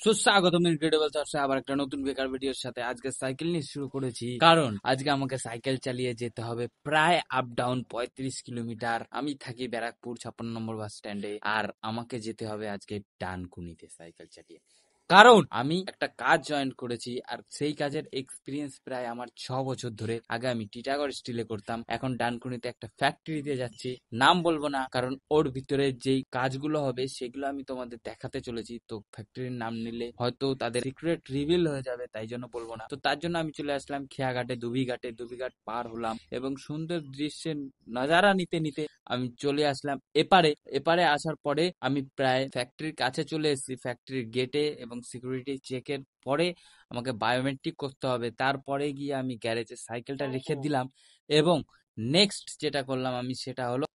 সুস্বাগতম ইনক্রেডিবল থটসে আবার একটা নতুন বেকার ভিডিওর সাথে আজকে সাইকেল নিয়ে শুরু করেছি, কারণ আজকে আমাকে সাইকেল চালিয়ে যেতে হবে প্রায় আপ ডাউন 35 কিলোমিটার। আমি থাকি ব্যারাকপুর 56 নম্বর বাস স্ট্যান্ডে, আর আমাকে যেতে হবে আজকে ডানকুনিতে সাইকেল চালিয়ে। কারণ আমি একটা কাজ জয়েন করেছি, আর সেই কাজের এক্সপিরিয়েন্স প্রায় আমার 6 বছর ধরে। আগে আমি টিটাগড় স্টিলে করতাম, এখন ডানকুনিতে একটা ফ্যাক্টরিতে যাচ্ছি। নাম বলবো না, কারণ ওর ভিতরে যেই কাজগুলো হবে সেগুলো আমি তোমাদের দেখাতে চলেছি। তো ফ্যাক্টরির নাম নিলে হয়তো তাদের সিক্রেট রিভিল হয়ে যাবে, তাই জন্য বলবো না। তো তার জন্য আমি চলে আসলাম খেয়াঘাটে, দুবিঘাট পার হলাম এবং সুন্দর দৃশ্যের নজারা নিতে নিতে আমি চলে আসলাম এপারে। এপারে আসার পরে আমি প্রায় ফ্যাক্টরির কাছে চলে এসেছি। ফ্যাক্টরির গেটে এবং সিকিউরিটি চেকের পরে আমাকে বায়োমেট্রিক করতে হবে। তারপরে গিয়ে আমি গ্যারেজে সাইকেলটা রেখে দিলাম এবং নেক্সট যেটা করলাম আমি সেটা হলো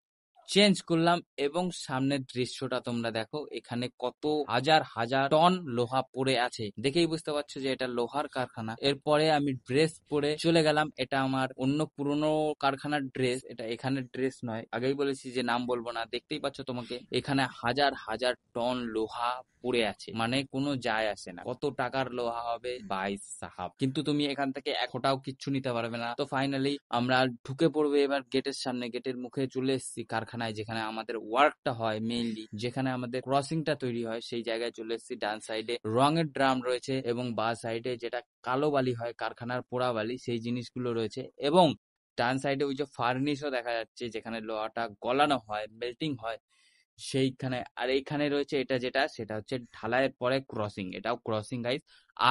চেঞ্জ করলাম। এবং সামনের দৃশ্যটা তোমরা দেখো, এখানে কত হাজার হাজার টন লোহা পড়ে আছে, দেখেই বুঝতে পারছো যে এটা লোহার কারখানা। এরপরে আমি ড্রেস পরে চলে গেলাম। এটা আমার অন্য পুরনো কারখানার ড্রেস, এটা এখানের ড্রেস নয়। আগেই বলেছি যে নাম বলবো না। দেখতেই পাচ্ছ তোমাকে এখানে হাজার হাজার টন লোহা পড়ে আছে, মানে কোনো যায় আসে না কত টাকার লোহা হবে ভাই সাহাব, কিন্তু তুমি এখান থেকে এক ফোঁটাও কিচ্ছু নিতে পারবে না। তো ফাইনালি আমরা ঢুকে পড়বো এবার গেটের সামনে। গেটের মুখে চলে এসেছি কারখানায়, যেখানে আমাদের ওয়ার্কটা হয় মেইনলি, যেখানে আমাদের ক্রসিংটা তৈরি হয়, সেই জায়গায় চলে এসেছি। ডান সাইডে রঙের ড্রাম রয়েছে এবং বা সাইডে যেটা কালো বালি হয়, কারখানার পোড়া বালি, সেই জিনিসগুলো রয়েছে। এবং ডান সাইডে ওই যে ফার্নিশও দেখা যাচ্ছে, যেখানে লোহাটা গলানো হয়, মেল্টিং হয় সেইখানে। আর এইখানে রয়েছে এটা, যেটা সেটা হচ্ছে ঢালাইয়ের পরে ক্রসিং, এটাও ক্রসিং গাইস।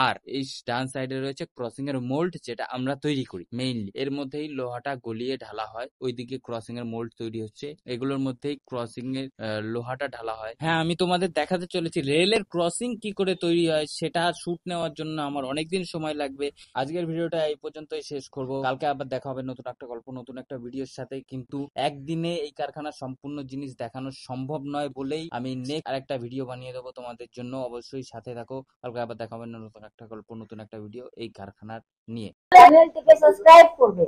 আর এই ডান সাইডে রয়েছে ক্রসিং এর মোল্ড, যেটা আমরা তৈরি করি মেইনলি। এর মধ্যেই লোহাটা গলিয়ে ঢালা হয়, ওইদিকে ক্রসিং এর মোল্ড তৈরি হচ্ছে, এগুলোর মধ্যেই ক্রসিং এর লোহাটা ঢালা হয়। হ্যাঁ, আমি তোমাদের দেখাতে চলেছি রেলের ক্রসিং কি করে তৈরি হয়। সেটা শুট নেওয়ার জন্য আমার অনেকদিন সময় লাগবে। আজকের ভিডিওটা এই পর্যন্তই শেষ করব। কালকে আবার দেখা হবে নতুন একটা গল্প, নতুন একটা ভিডিওর সাথে। কিন্তু একদিনে এই কারখানার সম্পূর্ণ জিনিস দেখানো সম্ভব নয় বলেই আমি নেক্সট আরেকটা ভিডিও বানিয়ে দেবো তোমাদের জন্য। অবশ্যই সাথে থাকো। কালকে আবার দেখা হবে নতুন একটা গল্প, নতুন একটা ভিডিও এই কারখানার নিয়ে। চ্যানেলটিকে সাবস্ক্রাইব করবে।